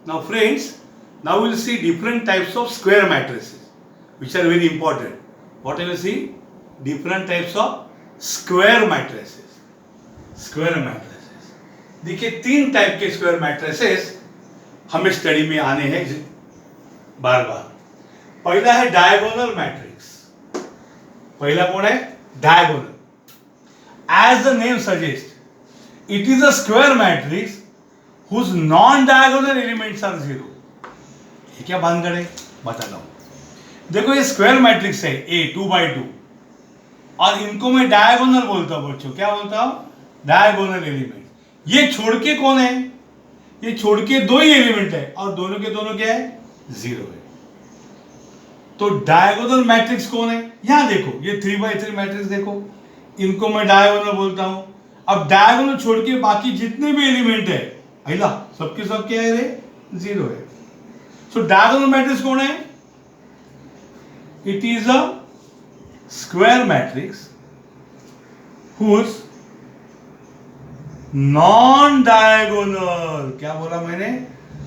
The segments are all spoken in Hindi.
Now friends, now we'll see different types of square matrices which are very important. What will we see? Different types of square matrices. Square matrices. देखिए तीन टाइप के स्क्वायर मैट्रिसेस हमें स्टडी में आने हैं बार बार. पहला है डायगोनल मैट्रिक्स. पहला कौन है? Diagonal. As the name suggests, it is a square matrix whose non-diagonal elements are zero. ये क्या भानगड़ है? बताता हूँ. देखो ये स्क्वायर मैट्रिक्स है A 2/2 और इनको मैं डायगोनल बोलता हूँ बच्चों. क्या बोलता हूँ? Diagonal element. ये छोड़ के कौन है? ये छोड़ के दो ही एलिमेंट है और दोनों के दोनों क्या है? जीरो है. तो डायगोनल मैट्रिक्स कौन है? यहां देखो ये 3/3 मैट्रिक्स देखो, इनको मैं डायगोनल बोलता हूं. अब डायगोनल छोड़ के बाकी जितने भी एलिमेंट है अहिला सबके सब क्या है रे? जीरो है. सो डायगोनल मैट्रिक्स कौन है? It is a square matrix whose non diagonal, क्या बोला मैंने?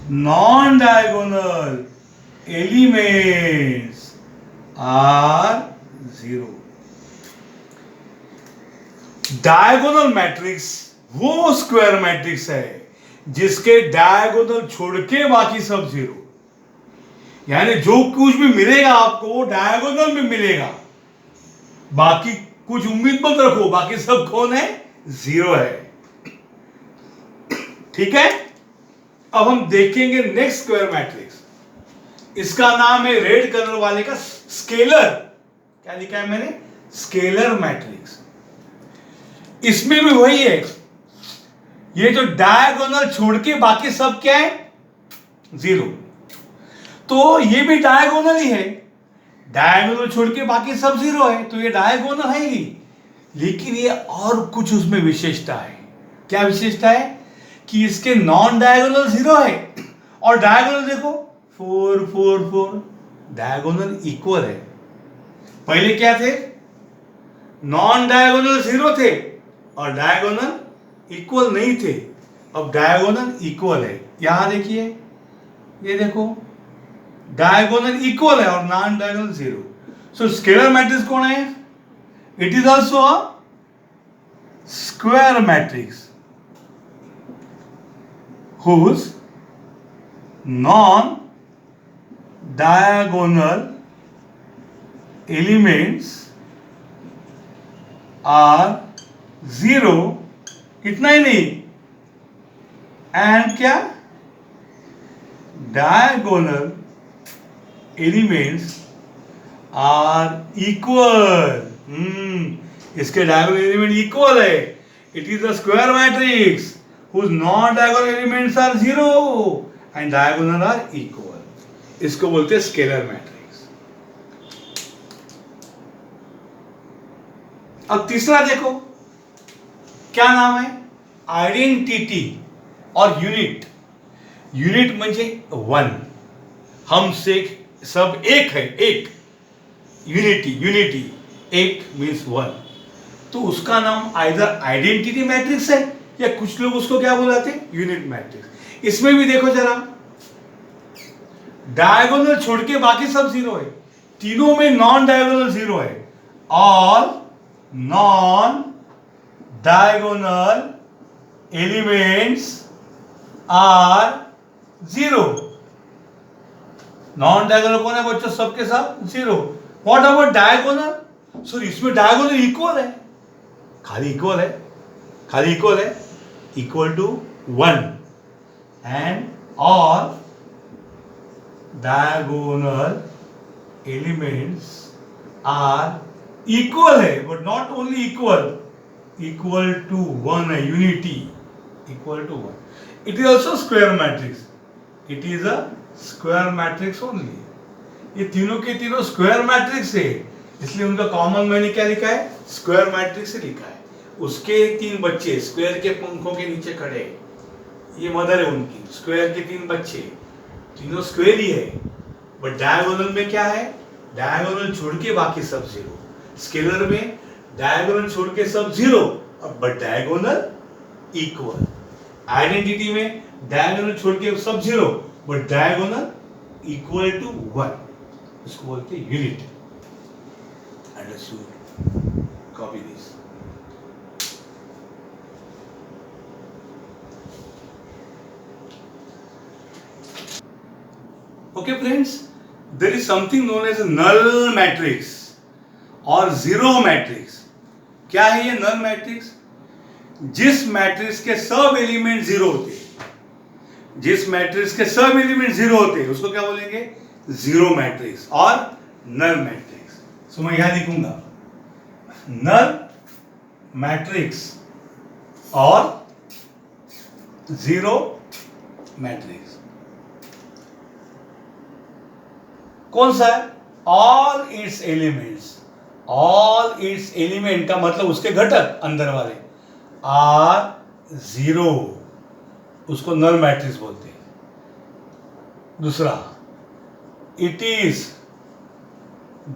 Non diagonal elements are zero. Diagonal matrix वो स्क्वायर मैट्रिक्स है जिसके डायगोनल छोड़ के बाकी सब जीरो. यानी जो कुछ भी मिलेगा आपको वो डायगोनल में मिलेगा. बाकी कुछ उम्मीद मत रखो, बाकी सब कौन है? जीरो है. ठीक है. अब हम देखेंगे नेक्स्ट स्क्वायर मैट्रिक्स. इसका नाम है रेड कलर वाले का स्केलर. क्या लिखा है मैंने? Scalar matrix. इसमें भी वही है. ये जो डायगोनल छोड़ के बाकी सब क्या है? जीरो. तो ये भी डायगोनल ही है. डायगोनल छोड़ के बाकी सब जीरो है तो ये डायगोनल है ही. लेकिन ये और कुछ उसमें विशेषता है. क्या विशेषता है? कि इसके नॉन डायगोनल जीरो है और डायगोनल देखो 4 4 4 डायगोनल इक्वल है. पहले क्या थे? नॉन डायगोनल जीरो थे और डायगोनल इक्वल नहीं थे. अब डायगोनल इक्वल है. यहां देखिए, ये देखो डायगोनल इक्वल है और non diagonal zero. So scalar matrix कौन है? It is also a square matrix whose non-diagonal elements are zero. इतना ही नहीं, एंड क्या? diagonal elements are equal. इसके डायगोनल एलिमेंट इक्वल है. It is a square matrix whose non-diagonal elements are zero and diagonal are equal. इसको बोलते हैं स्केलर मैट्रिक्स. अब तीसरा देखो, क्या नाम है? आइडेंटिटी और यूनिट. यूनिट म्हणजे वन. हम से सब एक है. एक यूनिटी. यूनिटी एक मीन्स वन. तो उसका नाम आइदर आइडेंटिटी मैट्रिक्स है या कुछ लोग उसको क्या बुलाते हैं? Unit matrix. इसमें भी देखो जरा, डायगोनल छोड़ के बाकी सब जीरो है. तीनों में नॉन डायगोनल जीरो है. All non diagonal elements are zero. Non diagonal कौन है बच्चों? सबके सब zero. What about diagonal? Sir इसमें डायगोनल इक्वल है. खाली इक्वल है. खाली इक्वल है. Equal to 1 and all diagonal elements are equal है, but not only equal to 1 है. Unity equal to 1. it is also square matrix. it is a square matrix only. ये तीनों के तीनों स्क्वायर मैट्रिक्स है, इसलिए उनका कॉमन मैंने क्या लिखा है? स्क्वायर मैट्रिक्स से लिखा है. उसके तीन बच्चे स्क्वायर के पंखों के नीचे खड़े, ये मदर है उनकी. स्क्वायर के तीन बच्चे, तीनों स्क्वायर ही है. बट डायगोनल में क्या है? डायगोनल छोड़ के बाकी सब जीरो. स्केलर में डायगोनल छोड़ के सब zero but diagonal equal. Identity में डायगोनल छोड़ के सब zero but diagonal equal to 1, इसको बोलते हैं unit. Understood? Copy this. Okay friends, there is something known as a null matrix or zero matrix. क्या है ये null matrix? जिस मैट्रिक्स के सब एलिमेंट जीरो होते हैं, जिस मैट्रिक्स के सब एलिमेंट जीरो होते हैं उसको क्या बोलेंगे? जीरो मैट्रिक्स और नल मैट्रिक्स. सो मैं यहां लिखूंगा नल मैट्रिक्स और जीरो मैट्रिक्स. कौन सा है? All it's elements. All it's element का मतलब उसके घटक अंदर वाले आर जीरो, उसको नल मैट्रिक्स बोलते हैं. दूसरा, it is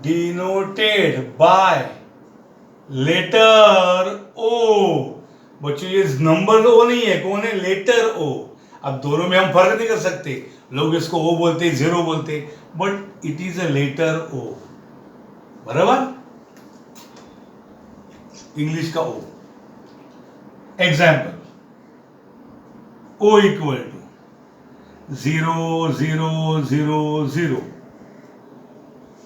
denoted by letter O. बच्चों ये नंबर ओ नहीं है, कौन है? Letter O. अब दोनों में हम फर्क नहीं कर सकते, लोग इसको ओ बोलते हैं, जीरो बोलते हैं, but it is a letter O. बराबर? इंग्लिश का O. Example, O equal to 0 0 0 0.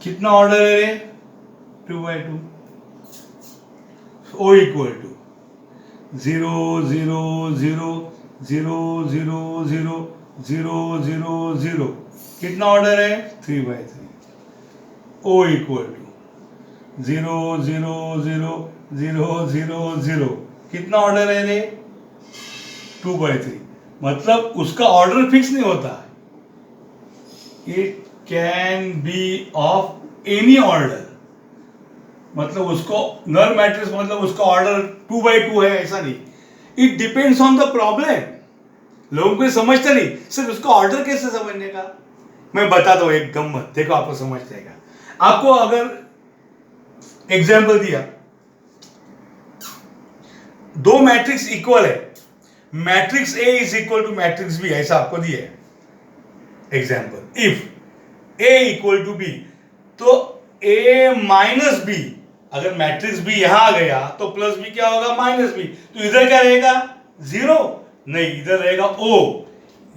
कितना ऑर्डर है रे? 2/2. O equal to 0 0 0 0 0 0 0 0 0. कितना ऑर्डर है? 3/3. O equal to 0 0 0 0 0 0. कितना ऑर्डर है रे? 2/3. मतलब उसका ऑर्डर फिक्स नहीं होता, it can be of any order. मतलब उसको नल मैट्रिक्स मतलब उसका ऑर्डर 2/2 है ऐसा नहीं. It depends on the problem. लोगों को समझते नहीं, सिर्फ उसका ऑर्डर कैसे समझने का. मैं बताता हूं एक गम्मत, देखो आपको समझ जाएगा. आपको अगर एग्जाम्पल दिया, दो मैट्रिक्स इक्वल है, matrix A is equal to matrix B, ऐसा आपको दिया है example. If A equal to B, तो ए माइनस बी, अगर मैट्रिक्स बी यहां आ गया तो प्लस बी क्या होगा? Minus B. तो इधर क्या रहेगा? जीरो नहीं, इधर रहेगा ओ.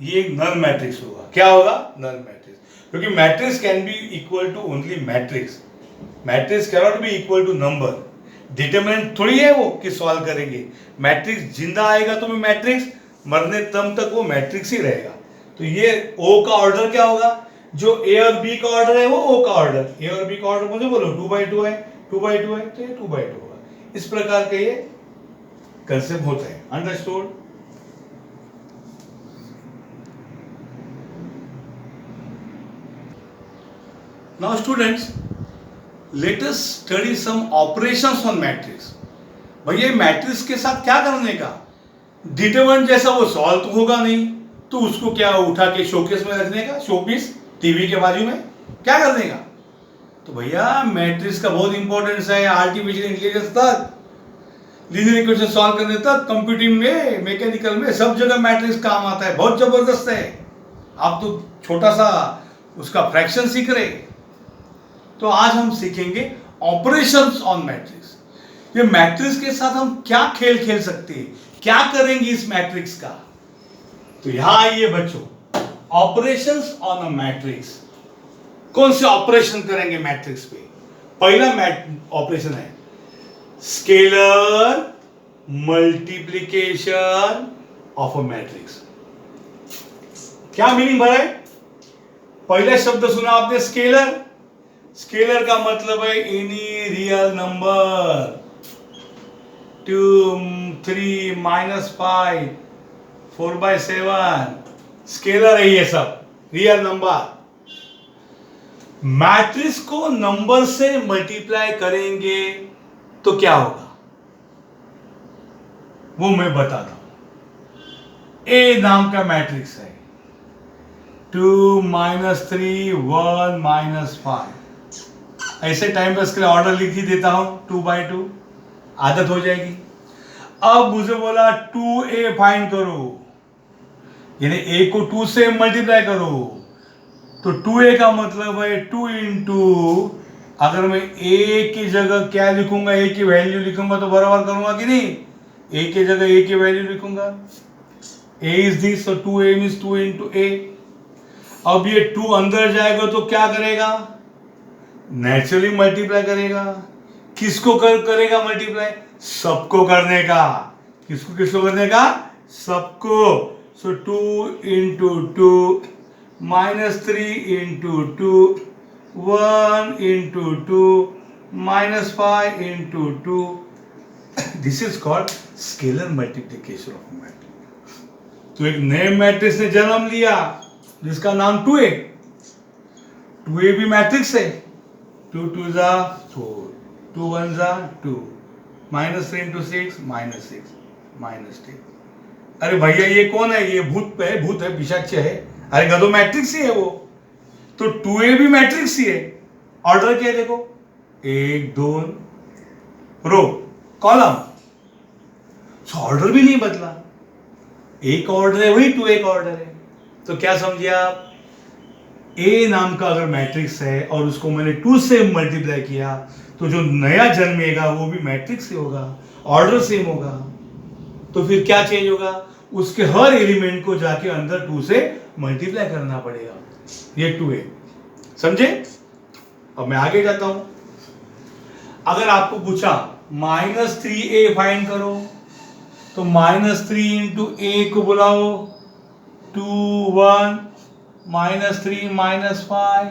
ये नल मैट्रिक्स होगा. क्या होगा? Null matrix. क्योंकि matrix can be equal to only matrix. Matrix can not be equal to number. Determinant थोड़ी है वो कि सॉल्व करेंगे. मैट्रिक्स जिंदा आएगा तो मैं मैट्रिक्स, मरने तम तक वो मैट्रिक्स ही रहेगा. तो ये ओ का ऑर्डर क्या होगा? जो ए और बी का ऑर्डर है वो ओ का ऑर्डर. ए और बी का ऑर्डर मुझे बोलो 2/2 है, 2/2 है तो ये 2/2 होगा. इस प्रकार का ये कंसेप्ट होता है. Understood? Now students, let us study some operations on matrix. भैया मैट्रिक्स के साथ क्या करने का? डिटरमिनेंट जैसा वो सॉल्व तो होगा नहीं, तो उसको क्या उठा के शोकेस में रखने का, शोपीस टीवी के बाजू में, क्या करने का? तो भैया मैट्रिक्स का बहुत इंपॉर्टेंस है. आर्टिफिशियल इंटेलिजेंस तक, लीनियर इक्वेशन सॉल्व करने तक, कंप्यूटिंग में, मैकेनिकल में, सब जगह मैट्रिक्स काम आता है. बहुत जबरदस्त है. आप तो छोटा सा उसका फ्रैक्शन सीख रहे. तो आज हम सीखेंगे ऑपरेशंस ऑन मैट्रिक्स. ये मैट्रिक्स के साथ हम क्या खेल खेल सकते हैं, क्या करेंगे इस मैट्रिक्स का. तो यहां आइए बच्चों, ऑपरेशंस ऑन अ मैट्रिक्स. कौन से ऑपरेशन करेंगे मैट्रिक्स पे? पहला ऑपरेशन है scalar multiplication of a matrix. क्या मीनिंग भरा है? पहला शब्द सुना आपने स्केलर. स्केलर का मतलब है एनी रियल नंबर. 2 3 -5 4/7 स्केलर है ये सब, रियल नंबर. मैट्रिक्स को नंबर से मल्टीप्लाई करेंगे तो क्या होगा वो मैं बताता हूं. ए नाम का मैट्रिक्स है, 2 -3 1 -5. ऐसे टाइम पर इसके लिए ऑर्डर लिख ही देता हूं 2/2, आदत हो जाएगी. अब मुझे बोला 2a फाइंड करो. यानी ए को 2 से मल्टीप्लाई करो तो 2a का मतलब है 2 इंटू, अगर मैं a की जगह क्या लिखूंगा, a की वैल्यू लिखूंगा तो बराबर करूंगा कि नहीं, a की जगह a की वैल्यू लिखूंगा, a is this, so 2a means 2 into a। अब ये 2 अंदर जाएगा तो क्या करेगा, नेचुरली मल्टीप्लाई करेगा। किसको करेगा मल्टीप्लाई, सबको करने का। किसको किसको करने का, सबको। सो 2 into 2 minus 3 into 2 1 into 2 minus 5 into 2। This is called scalar multiplication of matrix. तो एक नए मैट्रिक्स ने जन्म लिया जिसका नाम 2a। 2a भी मैट्रिक्स है, 2 2 जा 4, 2 1 जा 2, माइनस 3 इंटू 6 माइनस 6 माइनस 10। अरे भैया ये कौन है, ये भूत है, भूत है, पिशाच है। अरे गधो मैट्रिक्स ही है वो। तो 2a भी मैट्रिक्स ही है। ऑर्डर क्या है देखो, 1 2 रो कॉलम, ऑर्डर भी नहीं बदला, एक ऑर्डर है वही 2a का ऑर्डर है। तो क्या समझिए आप, a नाम का अगर मैट्रिक्स है और उसको मैंने 2 से मल्टीप्लाई किया तो जो नया जन्मेगा वो भी मैट्रिक्स से होगा, ऑर्डर सेम होगा। तो फिर क्या चेंज होगा, उसके हर एलिमेंट को जाके अंदर 2 से मल्टीप्लाई करना पड़ेगा। ये 2a, समझे। अब मैं आगे जाता हूं। अगर आपको पूछा -3a फाइंड करो तो -3 इंटू a को बुलाओ, 2 1 -3 -5,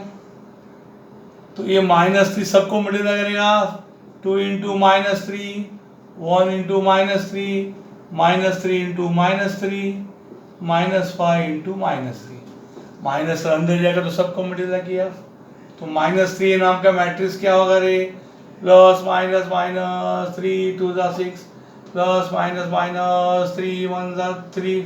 तो ये -3 सबको मल्टीप्लाई करेगा, 2 into -3 1 into -3 -3 into -3 -5 into -3, minus अंदर जाएगा तो सबको मल्टीप्लाई किया तो -3 नाम का मैट्रिक्स क्या होगा रे, प्लस माइनस माइनस 3 2 जा 6 प्लस माइनस माइनस 3 1 जा 3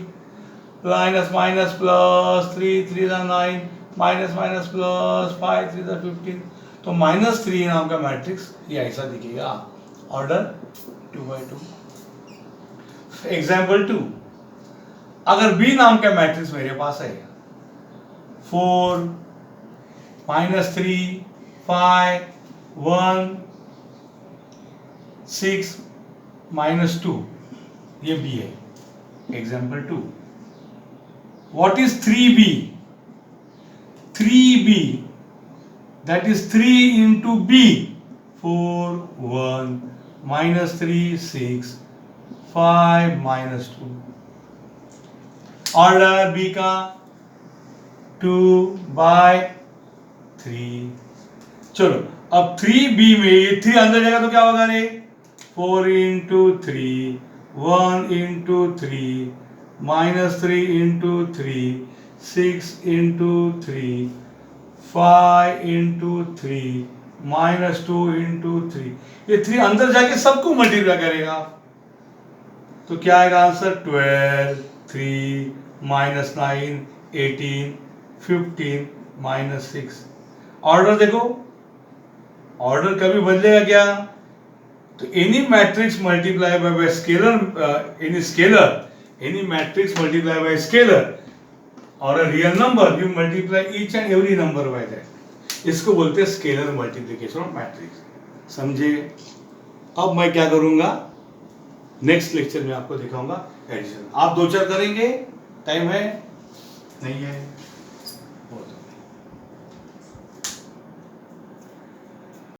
माइनस माइनस प्लस 3 3 जा 9 माइनस माइनस प्लस 5 3 जा 15। तो -3 नाम का मैट्रिक्स ये ऐसा दिखेगा, ऑर्डर 2/2। एग्जाम्पल 2, अगर B नाम का मैट्रिक्स मेरे पास है 4 -3 5 1 6 -2, ये B है। Example 2, what is 3b? 3b, that is 3 into b, 4 1 -3 6 5 -2। Order b का 2/3। चलो अब 3b में ये 3 अंदर जाएगा तो क्या होगा रे, 4 into 3 1 into 3 -3 into 3 6 into 3 5 into 3 -2 into 3। ये 3 अंदर जाके सबको मल्टीप्लाई करेगा तो क्या आएगा आंसर, 12 3 -9 18 15 -6। ऑर्डर देखो, ऑर्डर कभी बदलेगा क्या, तो any matrix multiply by scalar, any scalar, any matrix multiplied by scalar or a real number, you multiply each and every number by that। इसको बोलते हैं स्केलर मल्टीप्लिकेशन ऑफ मैट्रिक्स, समझे। अब मैं क्या करूंगा, नेक्स्ट लेक्चर में आपको दिखाऊंगा एडिशन। आप 2-4 करेंगे, टाइम है नहीं है।